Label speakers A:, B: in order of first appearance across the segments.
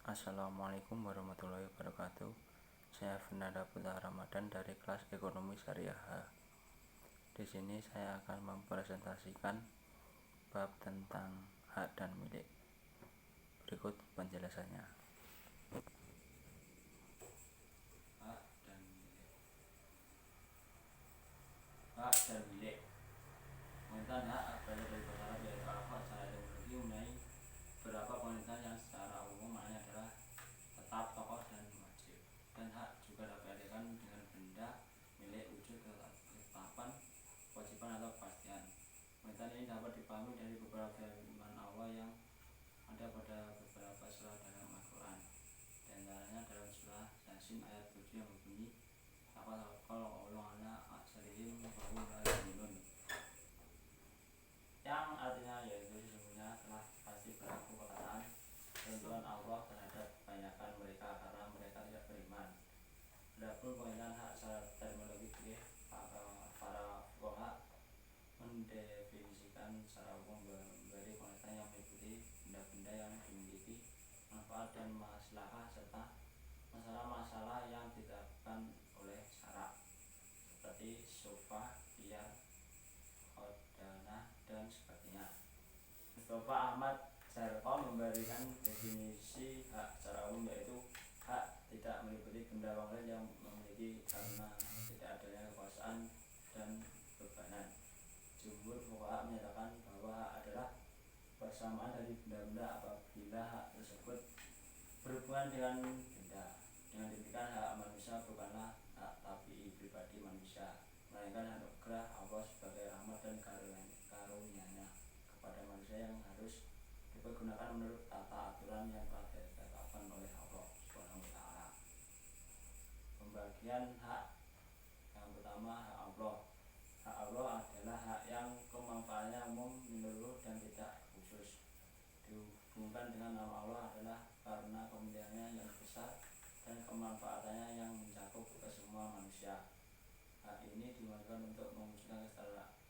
A: Assalamualaikum warahmatullahi wabarakatuh. Saya Fernanda Putra Ramadan dari kelas Ekonomi Syariah H. Di sini saya akan mempresentasikan bab tentang hak dan milik. Berikut penjelasannya. Hak dan milik. Hak dan milik. Pengertian hak berasal dari bahasa Arab yaitu al-haq secara etimologi mengenai beberapa pengertian yang secara umum maknanya adalah tetap, pokok, dan wajib. Dan hak juga dapat diartikan dengan benda, milik, wujud, ketetapan, kewajiban atau kepastian. Pengertian ini dapat dipahami dari beberapa firman Allah yang ada pada beberapa surah dalam Al-Quran. Di antaranya dalam surah Yasin ayat 7 yang berbunyi yang artinya yaitu sesungguhnya telah pasti berlaku perkataan tentuan Allah terhadap kebanyakan mereka karena mereka tidak beriman. Adapun pengertian hak secara terminologi para fuqaha mendefinisikan secara umum memberi pengertian yang meliputi benda-benda yang dimiliki, manfaat dan maslahah serta masalah-masalah yang ditetapkan oleh syarak seperti sofa, biar, khodanah dan sebagainya. Bapak Ahmad Zarqom memberikan definisi hak secara umum yaitu hak tidak meliputi benda orang lain yang memiliki karena tidak adanya kekuasaan dan bebanan. Jumhur fuqaha menyatakan bahwa hak adalah persamaan dari benda-benda apabila hak tersebut berhubungan dengan benda. Dengan demikian hak manusia bukanlah hak tabii pribadi manusia, melainkan anugerah Allah sebagai rahmat dan karunia-Nya kepada manusia yang harus dipergunakan menurut tata aturan yang telah ditetapkan oleh Allah Subhanahu wa taala. Pembagian hak yang pertama, hak Allah. Hak Allah adalah hak yang kemanfaatannya umum, menyeluruh dan tidak khusus. Dihubungkan dengan nama Allah adalah karena pemilihannya yang besar dan kemanfaatannya yang mencakup ke semua manusia. Hak ini dimaksudkan untuk mewujudkan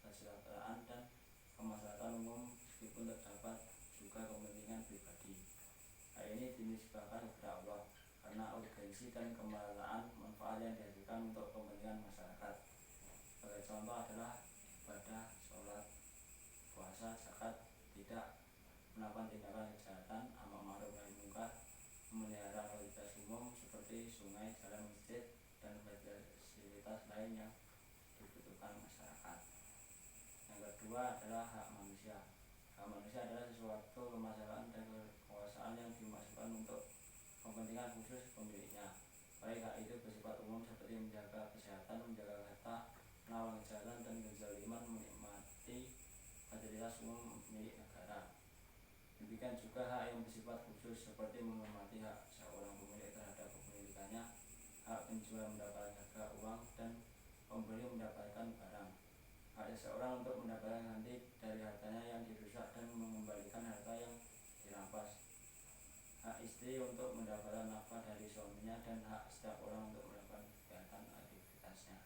A: kesejahteraan dan kemaslahatan umum meskipun terdapat juga kepentingan pribadi. Hak ini dinisbahkan kepada Allah karena urgensi dan kemaslahatan manfaat yang dihasilkan untuk kepentingan masyarakat. Sebagai contoh adalah ibadah, sholat, puasa, zakat, tidak melakukan tindakan kejahatan, amar ma'ruf nahi munkar, memelihara fasilitas umum seperti sungai, jalan, masjid, dan fasilitas lain yang dibutuhkan masyarakat. Yang kedua adalah hak manusia. Hak manusia adalah sesuatu kemasalahan dan kekuasaan yang dimaksudkan untuk kepentingan khusus pemiliknya. Baik hak itu bersifat umum seperti menjaga kesehatan, menjaga harta, melawan kejahatan dan kezaliman, menikmati fasilitas umum milik negara. Demikian juga hak yang bersifat khusus seperti menghormati hak seorang pemilik terhadap kepemilikannya, hak penjual mendapatkan harga uang dan pembeli mendapatkan barang, hak seseorang untuk mendapatkan ganti dari hartanya yang dirusak dan mengembalikan harta yang dirampas, hak istri untuk mendapatkan nafkah dari suaminya, dan hak setiap orang untuk melakukan kegiatan aktivitasnya.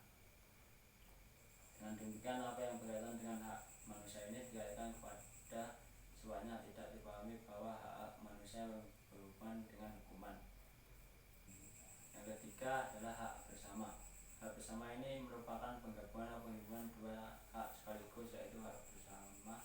A: Dengan demikian apa yang berkaitan dengan hak manusia ini dikaitkan kepada semuanya, tidak dipahami bahwa hak manusia berhubungan dengan hukuman. Yang ketiga adalah hak bersama. Hak bersama ini merupakan penggabungan dua hak sekaligus, yaitu hak bersama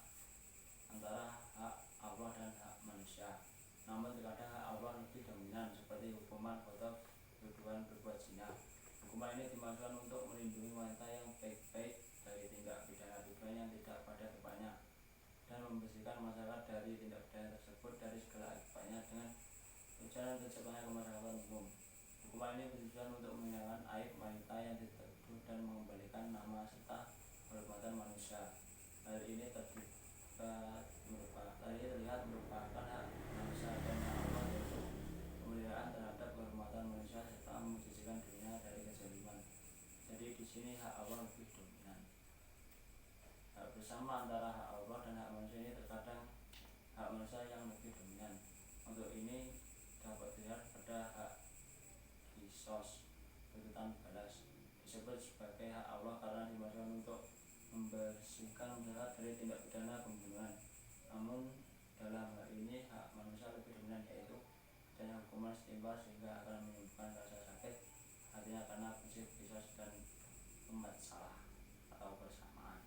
A: antara hak Allah dan hak manusia. Namun terkadang hak Allah lebih dominan, seperti hukuman kotor, tuduhan berbuat zina. Hukuman ini dimaksudkan untuk melindungi wanita yang baik-baik dari tindak pidana tuduhan yang tidak pada tempatnya, dan membersihkan masyarakat dari tindak pidana tersebut dari segala akibatnya dengan tujuan tercapainya kemaslahatan umum. Hukuman ini bertujuan untuk menghilangkan aib wanita yang dituduh dan mengembalikan nama serta kehormatan manusia. Hal ini terlihat merupakan hak manusia dan hak Allah, yaitu pemeliharaan terhadap kehormatan manusia serta mensucikan dirinya dari kezaliman. Jadi di sini hak Allah lebih dominan. Hak bersama antara hak Allah dan hak manusia ini terkadang hak manusia yang lebih dominan. Untuk ini dapat dilihat pada hak kisos, tuntutan balas, disebut sebagai hak Allah karena dimaksudkan untuk membersihkan masyarakat dari tindak pidana pembunuhan. Namun dalam hal ini hak manusia lebih dominan, yaitu adanya hukuman setimpal sehingga akan menimbulkan rasa sakit, artinya karena prinsip qisas dan salah atau persamaan.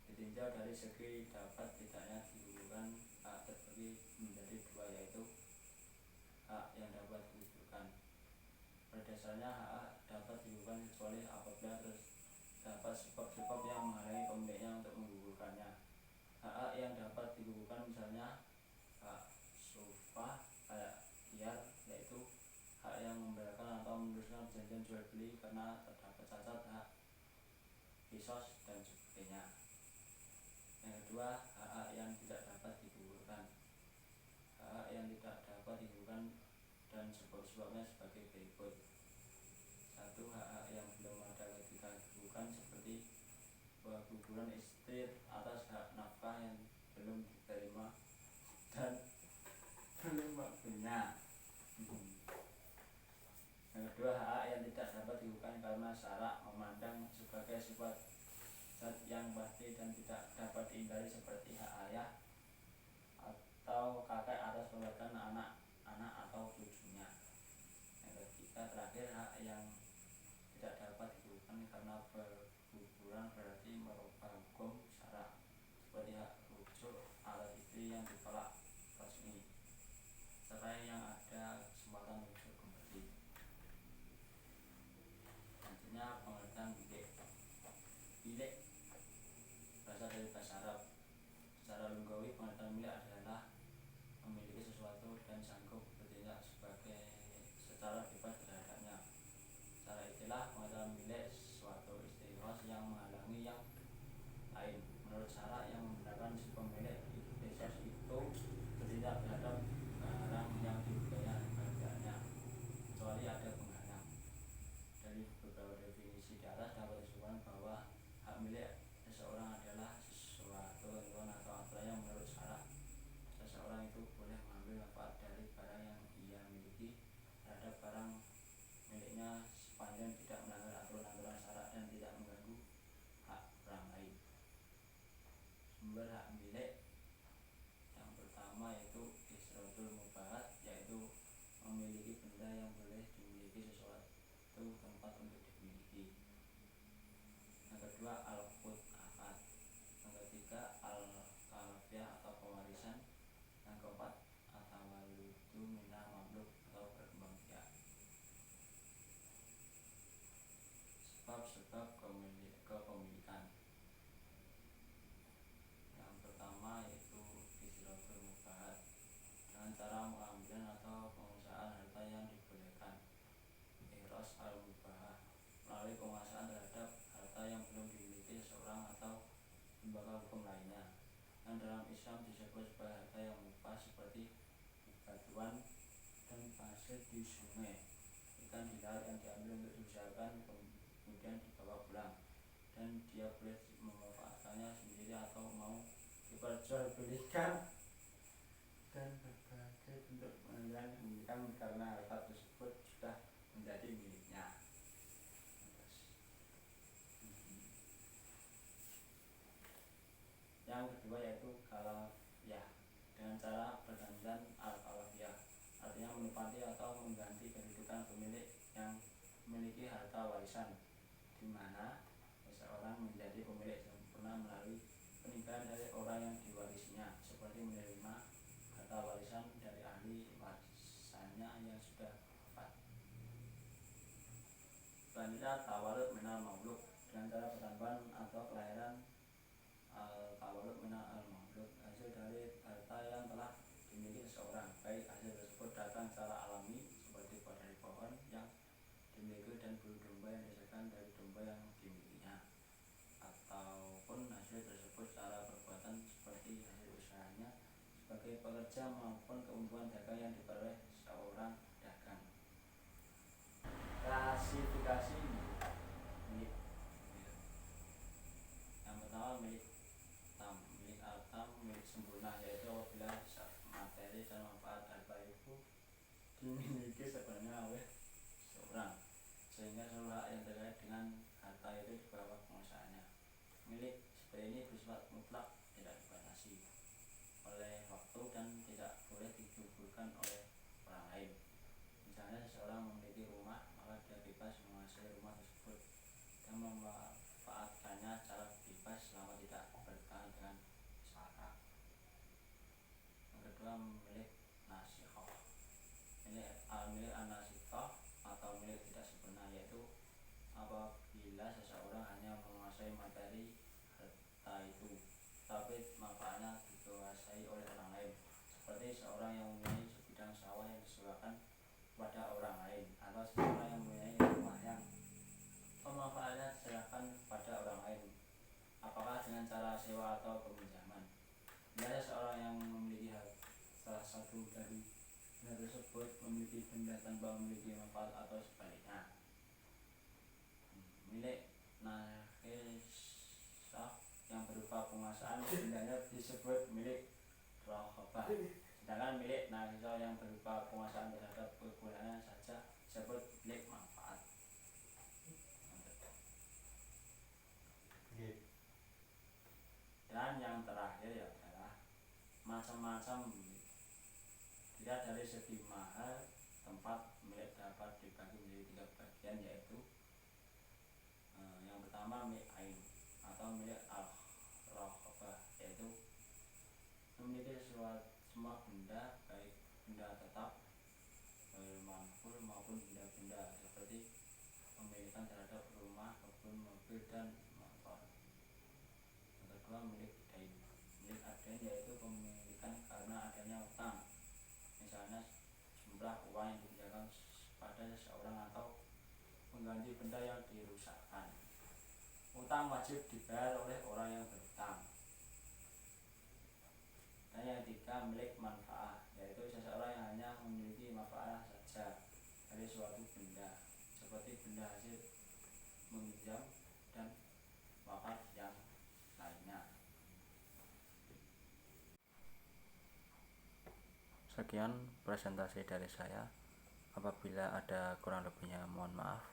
A: Ditinjau dari segi dapat tidaknya digugurkan, hak terbagi menjadi dua, yaitu hak yang dapat digugurkan. Pada dasarnya hak dapat digugurkan kecuali apabila terdapat sebab-sebab yang menghalangi pemiliknya untuk menggugurkannya. Hak yang dapat digugurkan misalnya hak sufah kayak khiyar, yaitu hak yang membatalkan atau meneruskan perjanjian jual beli karena terdapat cacat, hak qisas dan sebagainya. Yang kedua, hak yang tidak dapat digugurkan. Hak yang tidak dapat digugurkan dan sebab-sebabnya sebagai berikut. 1. Hak yang belum ada ketika digugurkan, seperti guguran istri atas hak nafkah yang belum diterima dan belum waktunya. Yang kedua, hak yang tidak dapat digugurkan karena syarak memandang sebagai sifat zat yang pasti dan tidak dapat dihindari, seperti hak ayah atau kakek atas perbuatan anak-anak atau cucunya. Yang ketiga, terakhir, hak yang tidak dapat digugurkan karena berguguran berarti merubah hukum syarak, seperti hak rujuk atas istri yang ditolak resmi, cerai yang ada kesempatan rujuk kembali. Selanjutnya, pengertian bilik. Bilik berasal dari bahasa Arab. Secara lughawi, pengertian milik adalah memiliki sesuatu dan sanggup bertindak secara bebas terhadapnya. Secara istilah, pengertian milik suatu istighos yang menghalangi yang lain. Menurut syarak yang membenarkan si pemilik istighos itu bertindak terhadap barang yang dimilikinya harganya, kecuali ada penghalang. Dari beberapa definisi di atas dapat disimpulkan bahwa hak milik seseorang adalah sesuatu ketentuan atau aturan yang menurut syarak seseorang itu boleh mengambil manfaat dari barang yang ia miliki terhadap barang miliknya sepanjang tidak melanggar aturan-aturan syarak dan tidak mengganggu hak orang lain. Sumber hak milik yang pertama yaitu isrotul mubahat, yaitu memiliki benda yang boleh dimiliki sesuatu tempat untuk dimiliki. Yang kedua, al-qut'at. Yang ketiga, al-kalafiyah atau pewarisan. Yang keempat, at-tawaludu minal mamluk atau berkembang biak. Sebab-sebab kepemilikan. Yang pertama yaitu isrotul mubahat, dengan cara pengambilan atau pengusahaan harta yang dibolehkan. Ihras al-mubahah, melalui penguasaan terhadap harta yang belum dimiliki seseorang atau lembaga hukum lainnya, yang dalam Islam disebut sebagai harta yang mubah, seperti batuan dan pasir di sungai, ikan di laut yang diambil untuk diusahakan kemudian dibawa pulang, dan dia boleh memanfaatkannya sendiri atau mau diperjualbelikan, dan berbagai bentuk penganiayaan kepemilikan karena harta tersebut sudah menjadi miliknya. Yang kedua yaitu kalafiyah, dengan cara pergantian al-kalafiyah, artinya menempati atau mengganti kedudukan pemilik yang memiliki harta warisan, di mana seseorang menjadi pemilik sempurna melalui peninggalan dari orang yang diwarisinya, seperti menerima harta warisan dari ahli warisannya yang sudah wafat. Selanjutnya, tawalud minal mamluk, dengan cara pertambahan atau kelahiran tawalud minal al-mamluk, hasil dari harta yang telah dimiliki seseorang, baik hasil tersebut datang secara alami seperti buah dari pohon yang dimiliki dan bulu domba yang dihasilkan dari domba yang dimilikinya, ataupun hasil tersebut secara perbuatan seperti hasil usahanya sebagai pekerja maupun keuntungan dagang yang diperoleh seorang dagang. Klasifikasi milik. Yang pertama, milik tam. Milik al-tam, milik sempurna, yaitu apabila materi dan manfaat harta itu dimiliki sepenuhnya oleh seorang, sehingga seluruh hak yang terkait dengan harta itu di bawah penguasaannya. Milik seperti ini bersifat mutlak, tidak dibatasi oleh waktu dan tidak boleh digugurkan oleh orang lain. Misalnya seseorang memiliki rumah, maka dia bebas menguasai rumah tersebut dan memanfaatkannya secara bebas selama tidak bertentangan dengan syarak. Yang kedua, milik nasihah. Milik an-nasihah atau milik tidak sempurna, yaitu apabila seseorang hanya menguasai materi harta itu, tapi manfaatnya dikuasai oleh orang lain, seperti seorang yang mempunyai sebidang sawah yang disewakan kepada orang lain, atau seseorang yang mempunyai rumah yang pemanfaatnya diserahkan kepada orang lain, apakah dengan cara sewa atau peminjaman. Bila seseorang yang memiliki salah satu dari benda tersebut memiliki benda tanpa memiliki manfaat atau sebaliknya. Milik nakisah yang berupa penguasaan bendanya disebut milik rohobah, sedangkan milik nakisah yang berupa penguasaan terhadap kegunaannya saja disebut milik manfaat. Dan yang terakhir adalah macam-macam milik. Tidak dari segi mahal, tempat milik dapat dibagi menjadi 3 bagian, yaitu yang pertama milik ain atau milik al-rohobah, yaitu memiliki semua benda, baik benda tetap, manfur maupun benda-benda seperti pemilikan terhadap rumah, kebun, mobil, dan motor. Yang kedua milik dain. Milik adain yaitu pemilikan karena adanya utang, misalnya jumlah uang yang dipinjamkan pada seseorang atau mengganti benda yang dirusakkan. Utang wajib dibayar oleh orang yang berutang. Dan yang ketiga milik manfaat, yaitu seseorang yang hanya memiliki manfaat saja dari suatu benda, seperti benda hasil meminjam dan wakaf yang lainnya. Sekian presentasi dari saya. Apabila ada kurang lebihnya mohon maaf.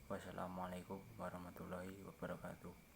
A: Wassalamualaikum warahmatullahi wabarakatuh.